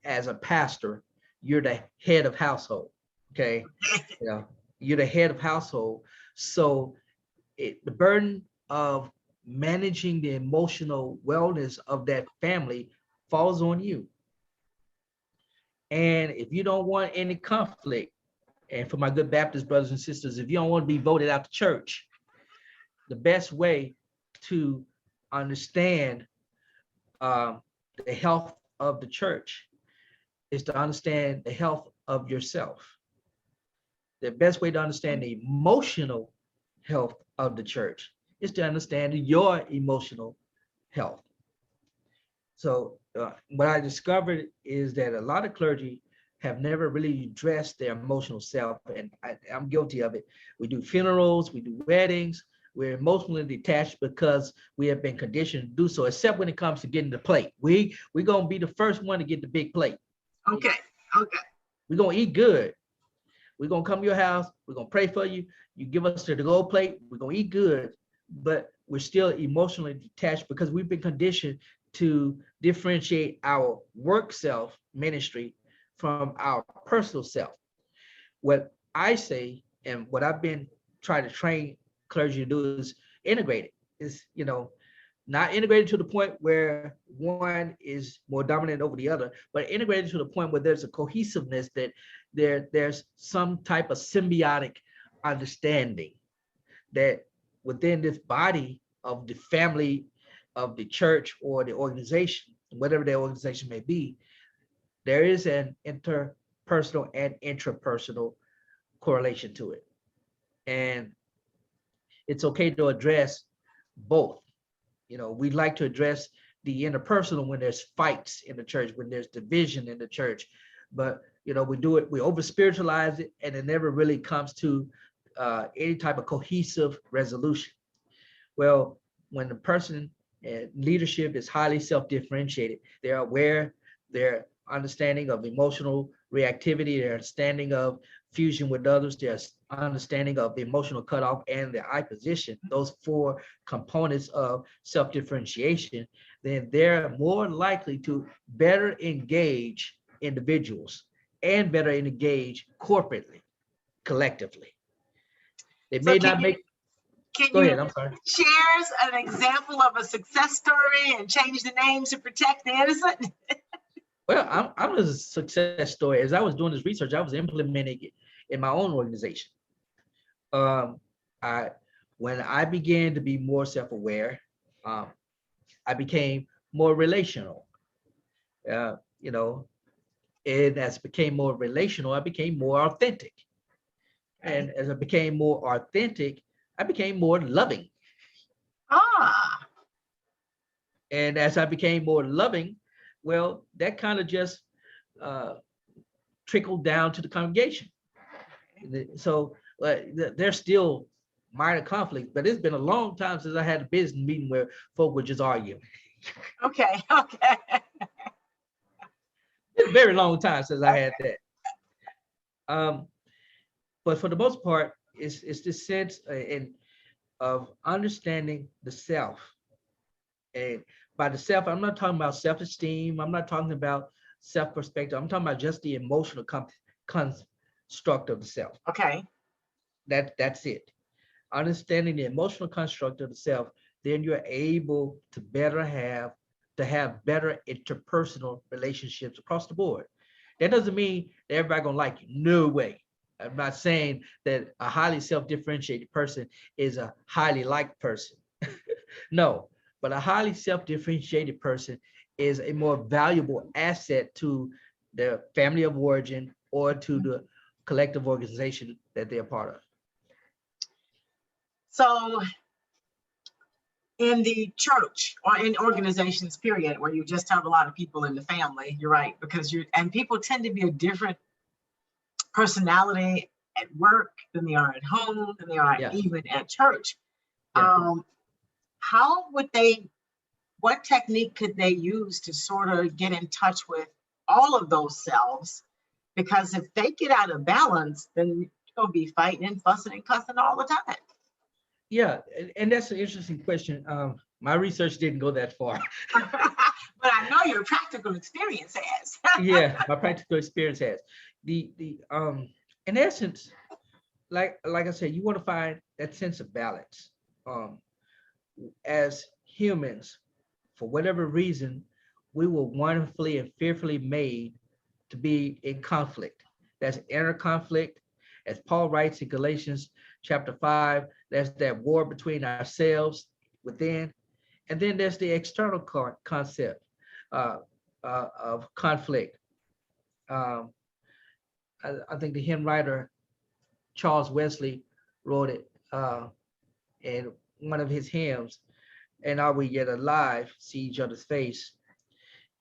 as a pastor, you're the head of household, okay? You're the head of household. So the burden of managing the emotional wellness of that family falls on you. And if you don't want any conflict, and for my good Baptist brothers and sisters, if you don't want to be voted out the church, the best way to understand the health of the church is to understand the health of yourself. The best way to understand the emotional health of the church is to understand your emotional health. So what I discovered is that a lot of clergy have never really addressed their emotional self, and I'm guilty of it. We do funerals, we do weddings, we're emotionally detached because we have been conditioned to do so, except when it comes to getting the plate. We're gonna be the first one to get the big plate. Okay. Okay. We're gonna eat good. We're gonna come to your house, we're gonna pray for you. You give us the gold plate, we're gonna eat good, but we're still emotionally detached because we've been conditioned to differentiate our work self ministry from our personal self. What I say and what I've been trying to train clergy to do is integrate it. Is, not integrated to the point where one is more dominant over the other, but integrated to the point where there's a cohesiveness, that there's some type of symbiotic understanding that within this body of the family of the church or the organization, whatever the organization may be, there is an interpersonal and intrapersonal correlation to it. And it's okay to address both. We'd like to address the interpersonal when there's fights in the church, when there's division in the church, but we over spiritualize it, and it never really comes to any type of cohesive resolution. Well, when the person leadership is highly self-differentiated, they're aware, their understanding of emotional reactivity, their understanding of fusion with others, their understanding of the emotional cutoff and the I position, those four components of self-differentiation, then they're more likely to better engage individuals and better engage corporately, collectively. They So may not make. can Go you ahead. I'm sorry. share an example of a success story and change the names to protect the innocent? Well, I'm a success story. As I was doing this research, I was implementing it in my own organization. I When I began to be more self-aware, I became more relational. Uh, you know, and as I became more relational, I became more authentic. And as I became more authentic, I became more loving. Ah, And as I became more loving, well, that kind of just uh, trickled down to the congregation. So there's still minor conflict, but it's been a long time since I had a business meeting where folk were just arguing. okay. It's a very long time since I had that. But for the most part, it's this sense of understanding the self. And by the self, I'm not talking about self-esteem. I'm not talking about self-perspective. I'm talking about just the emotional construct of the self. Okay. That's it. Understanding the emotional construct of the self, then you're able to have better interpersonal relationships across the board. That doesn't mean that everybody gonna like you. No way. I'm not saying that a highly self-differentiated person is a highly liked person. No, but a highly self-differentiated person is a more valuable asset to their family of origin or to the collective organization that they're part of. So in the church or in organizations, period, where you just have a lot of people in the family, you're right, because people tend to be a different personality at work than they are at home, than they are even at church. Yeah. What technique could they use to sort of get in touch with all of those selves? Because if they get out of balance, then you'll be fighting and fussing and cussing all the time. Yeah, and that's an interesting question. My research didn't go that far. But I know your practical experience has. Yeah, my practical experience has. The in essence, like I said, you want to find that sense of balance. As humans, for whatever reason, we were wonderfully and fearfully made to be in conflict. That's inner conflict. As Paul writes in Galatians chapter 5, there's that war between ourselves within. And then there's the external concept of conflict. I think the hymn writer Charles Wesley wrote it in one of his hymns, and are we yet alive, see each other's face.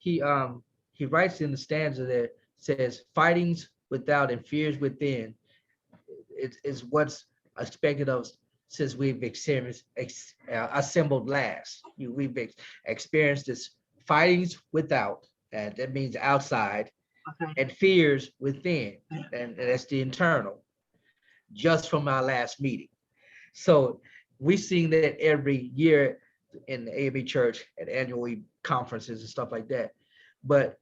he writes in the stanza that says, "Fightings without and fears within is what's expected of us since we've assembled last. We've experienced this fightings without, and that means outside, Okay. and fears within, and that's the internal, just from our last meeting. So we seen that every year in the AME Church at annual conferences and stuff like that. But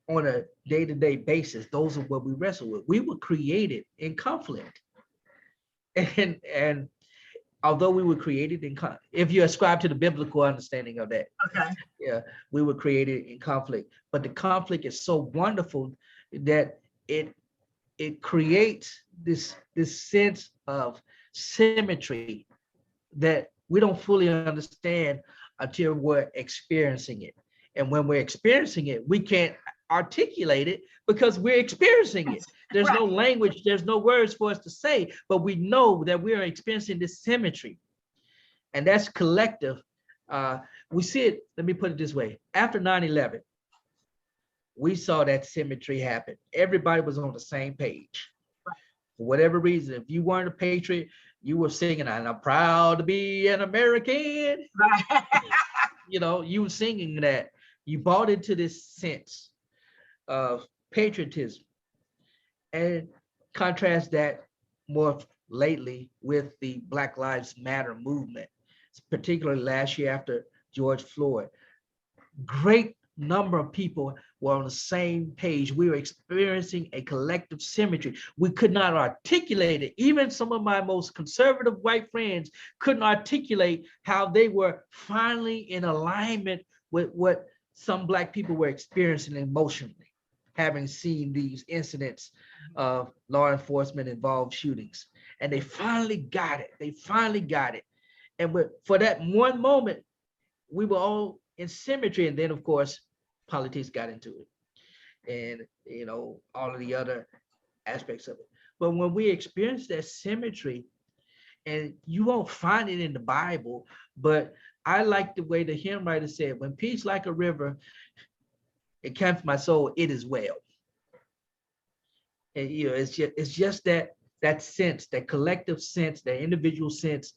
on a day-to-day basis, those are what we wrestle with. We were created in conflict. And although we were created in if you ascribe to the biblical understanding of that, Okay. yeah, we were created in conflict. But the conflict is so wonderful that it creates this sense of symmetry that we don't fully understand until we're experiencing it. And when we're experiencing it, we can't articulate it because we're experiencing it. There's no language, there's no words for us to say, but we know that we are experiencing this symmetry. And that's collective. We see it, let me put it this way. After 9/11, we saw that symmetry happen. Everybody was on the same page. For whatever reason, if you weren't a patriot, you were singing, "And I'm proud to be an American." Right. You were singing that. You bought into this sense of patriotism. And contrast that more lately with the Black Lives Matter movement, particularly last year after George Floyd. Great number of people were on the same page. We were experiencing a collective symmetry. We could not articulate it. Even some of my most conservative white friends couldn't articulate how they were finally in alignment with what some Black people were experiencing emotionally, having seen these incidents of law enforcement involved shootings. And they finally got it. And for that one moment, we were all in symmetry. And then, of course, politics got into it. And, all of the other aspects of it. But when we experience that symmetry, and you won't find it in the Bible, but I like the way the hymn writer said, "When peace like a river, it comes my soul, it is well." And it's just that sense, that collective sense, that individual sense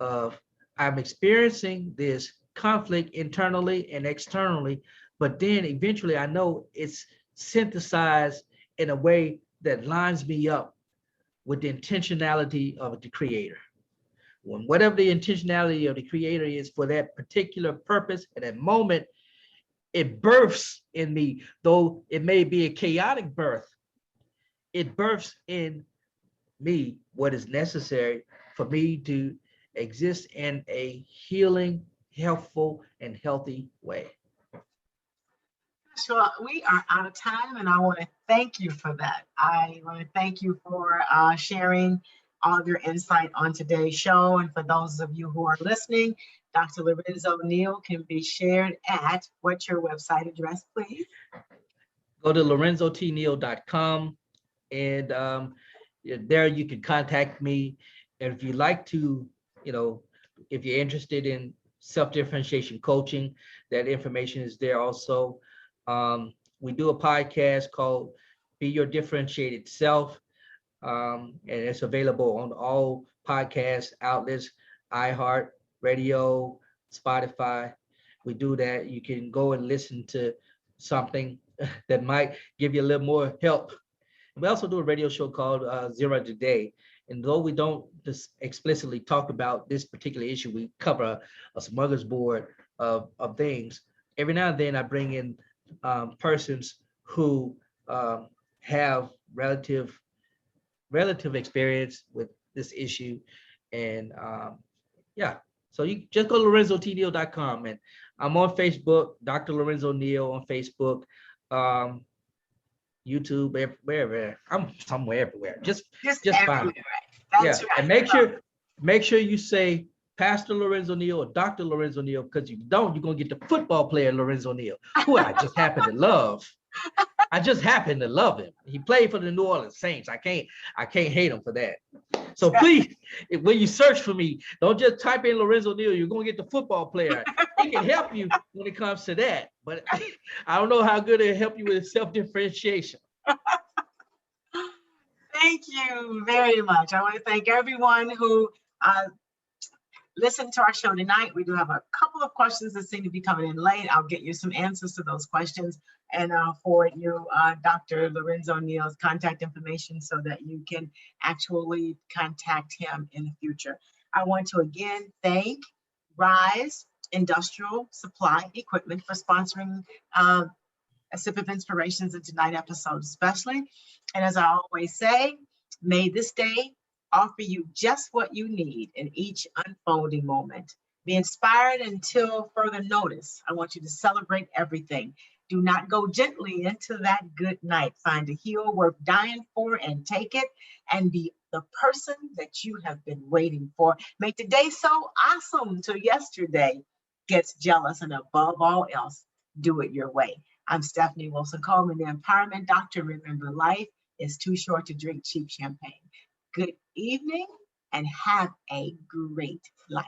of I'm experiencing this conflict internally and externally, but then eventually I know it's synthesized in a way that lines me up with the intentionality of the creator. When whatever the intentionality of the creator is for that particular purpose at that moment, it births in me, though it may be a chaotic birth, it births in me what is necessary for me to exist in a healing, helpful, and healthy way. So we are out of time, and I want to thank you for that. I want to thank you for sharing all of your insight on today's show. And for those of you who are listening, Dr. Lorenzo Neal can be shared at, what's your website address, please? Go to lorenzotneal.com, and there you can contact me. And if you'd like to, if you're interested in self-differentiation coaching, that information is there also. We do a podcast called Be Your Differentiated Self, and it's available on all podcast outlets, iHeart, Radio, Spotify. We do that. You can go and listen to something that might give you a little more help. We also do a radio show called Zero Today. And though we don't just explicitly talk about this particular issue, we cover a smorgasbord of things. Every now and then I bring in persons who have relative experience with this issue. And so you just go to lorenzotneal.com, and I'm on Facebook, Dr. Lorenzo Neal on Facebook, YouTube, wherever. I'm somewhere everywhere. Just find me. That's right. And make sure you say Pastor Lorenzo Neal or Dr. Lorenzo Neal, because if you don't, you're gonna get the football player Lorenzo Neal, who I just happen to love. I just happen to love him. He played for the New Orleans Saints. I can't hate him for that. So please, when you search for me, don't just type in Lorenzo Neal. You're gonna get the football player. He can help you when it comes to that, but I don't know how good it'll help you with self-differentiation. Thank you very much. I want to thank everyone who listen to our show tonight. We do have a couple of questions that seem to be coming in late. I'll get you some answers to those questions, and I'll forward you Dr. Lorenzo Neal's contact information so that you can actually contact him in the future. I want to again thank Rise Industrial Supply Equipment for sponsoring a sip of inspirations in tonight's episode especially. And as I always say, may this day offer you just what you need in each unfolding moment. Be inspired until further notice. I want you to celebrate everything. Do not go gently into that good night. Find a hero worth dying for and take it, and be the person that you have been waiting for. Make the day so awesome till yesterday gets jealous, and above all else, do it your way. I'm Stephanie Wilson-Coleman, the Empowerment Doctor. Remember, life is too short to drink cheap champagne. Good evening and have a great life.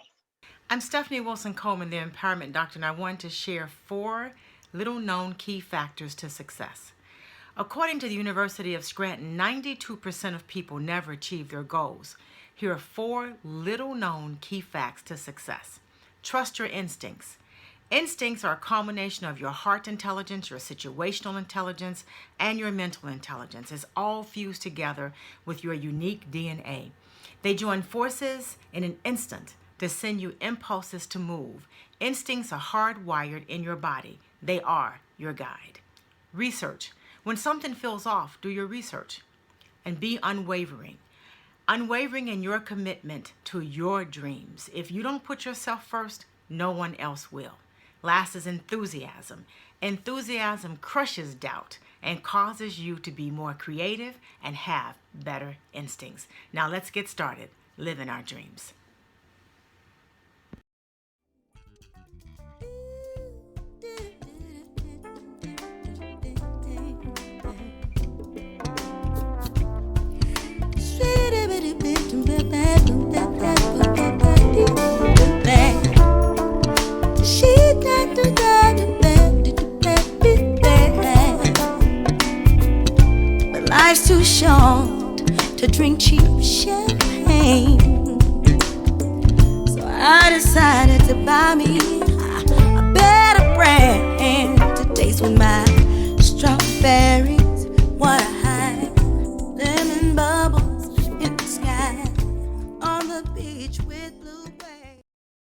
I'm Stephanie Wilson-Coleman, the Empowerment Doctor, and I want to share 4 little-known key factors to success. According to the University of Scranton, 92% of people never achieve their goals. Here are 4 little-known key facts to success. Trust your instincts. Instincts are a combination of your heart intelligence, your situational intelligence, and your mental intelligence. It's all fused together with your unique DNA. They join forces in an instant to send you impulses to move. Instincts are hardwired in your body. They are your guide. Research. When something feels off, do your research. And be unwavering. Unwavering in your commitment to your dreams. If you don't put yourself first, no one else will. Last is enthusiasm. Enthusiasm crushes doubt and causes you to be more creative and have better instincts. Now let's get started living our dreams. But life's too short to drink cheap champagne, so I decided to buy me